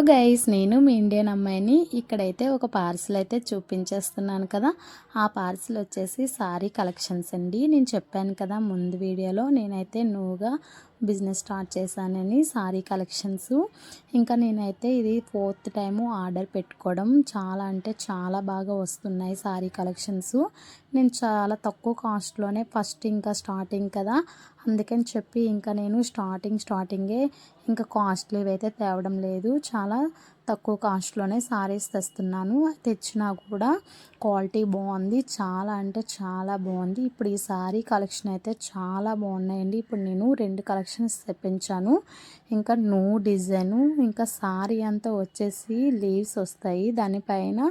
Guys, నేను మీ Indian అమ్మాయిని. ఇక్కడైతే ఒక పార్సిల్ అయితే చూపించేస్తున్నాను కదా. ఆ పార్సిల్ వచ్చేసి సారీ కలెక్షన్స్ అండి. నేను చెప్పాను కదా ముందు వీడియోలో, నేనైతే న్యూగా బిజినెస్ స్టార్ట్ చేశానని, సారీ కలెక్షన్స్. ఇంకా నేనైతే ఇది 4th టైము ఆర్డర్ పెట్టుకోవడం. చాలా అంటే చాలా బాగా వస్తున్నాయి సారీ కలెక్షన్స్. నేను చాలా తక్కువ కాస్ట్లోనే ఫస్ట్ ఇంకా స్టార్టింగ్ కదా, అందుకని చెప్పి ఇంకా నేను స్టార్టింగే ఇంకా కాస్ట్లీవి అయితే తేవడం లేదు. చాలా తక్కువ కాస్ట్లోనే సారీస్ తెస్తున్నాను. తెచ్చినా కూడా క్వాలిటీ బాగుంది, చాలా అంటే చాలా బాగుంది. ఇప్పుడు ఈ సారీ కలెక్షన్ అయితే చాలా బాగున్నాయండి. ఇప్పుడు నేను 2 కలెక్షన్స్ తెప్పించాను. ఇంకా డిజైను, ఇంకా సారీ అంతా వచ్చేసి లీవ్స్ వస్తాయి, దానిపైన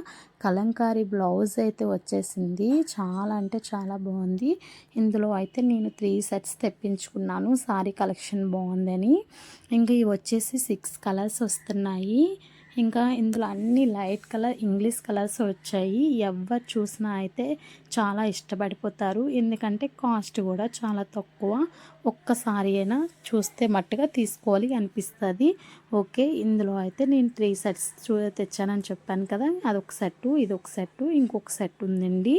కలంకారీ బ్లౌజ్ అయితే వచ్చేసింది. చాలా అంటే చాలా బాగుంది. ఇందులో అయితే నేను 3 సెట్స్ తెప్పించుకున్నాను, సారీ కలెక్షన్ బాగుందని. ఇంకా ఇవి వచ్చేసి 6 కలర్స్ వస్తున్నాయి. ఇంకా ఇందులో అన్ని లైట్ కలర్ ఇంగ్లీష్ కలర్స్ వచ్చాయి. ఎవరు చూసినా అయితే చాలా ఇష్టపడిపోతారు, ఎందుకంటే కాస్ట్ కూడా చాలా తక్కువ. ఒక్కసారి అయినా చూస్తే మట్టుగా తీసుకోవాలి అనిపిస్తుంది. ఓకే, ఇందులో అయితే నేను 3 సెట్స్ తెచ్చానని చెప్పాను కదా, అదొక సెట్టు, ఇదొక సెట్టు, ఇంకొక సెట్ ఉందండి.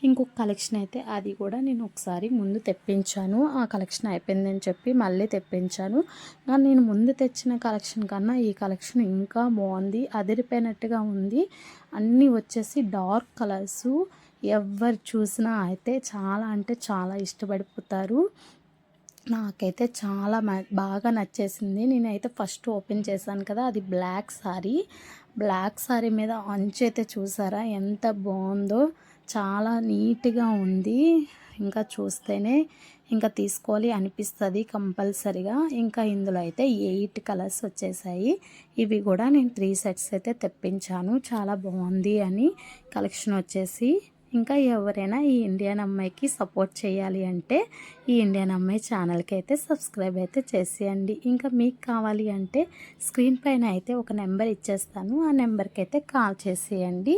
ఇంకొక కలెక్షన్ అయితే అది కూడా నేను ఒకసారి ముందు తెప్పించాను. ఆ కలెక్షన్ అయిపోయిందని చెప్పి మళ్ళీ తెప్పించాను. కానీ నేను ముందు తెచ్చిన కలెక్షన్ కన్నా ఈ కలెక్షన్ ఇంకా బాగుంది, అదిరిపోయినట్టుగా ఉంది. అన్నీ వచ్చేసి డార్క్ కలర్సు. ఎవరు చూసినా అయితే చాలా అంటే చాలా ఇష్టపడిపోతారు. నాకైతే చాలా బాగా నచ్చేసింది. నేనైతే ఫస్ట్ ఓపెన్ చేశాను కదా, అది బ్లాక్ సారీ మీద అంచు అయితే చూసారా ఎంత బాగుందో, చాలా నీట్గా ఉంది. ఇంకా చూస్తేనే ఇంకా తీసుకోవాలి అనిపిస్తుంది కంపల్సరిగా. ఇంకా ఇందులో అయితే 8 కలర్స్ వచ్చేసాయి. ఇవి కూడా నేను 3 సెట్స్ అయితే తెప్పించాను, చాలా బాగుంది అని కలెక్షన్ వచ్చేసి. ఇంకా ఎవరైనా ఈ ఇండియన్ అమ్మాయికి సపోర్ట్ చేయాలి అంటే ఈ ఇండియన్ అమ్మాయి ఛానల్కి అయితే సబ్స్క్రైబ్ అయితే చేసేయండి. ఇంకా మీకు కావాలి అంటే స్క్రీన్ పైన అయితే ఒక నెంబర్ ఇచ్చేస్తాను, ఆ నెంబర్కి అయితే కాల్ చేసేయండి.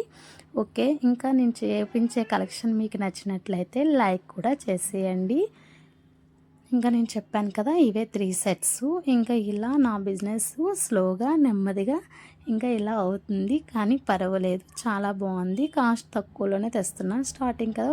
ఓకే, ఇంకా నేను చేయించే కలెక్షన్ మీకు నచ్చినట్లయితే లైక్ కూడా చేసేయండి. ఇంకా నేను చెప్పాను కదా, ఇవే 3 సెట్స్. ఇంకా ఇలా నా బిజినెస్ స్లోగా నెమ్మదిగా ఇంకా ఇలా అవుతుంది, కానీ పర్వాలేదు, చాలా బాగుంది. కాస్ట్ తక్కువలోనే తెస్తున్నాను, స్టార్టింగ్ కదా.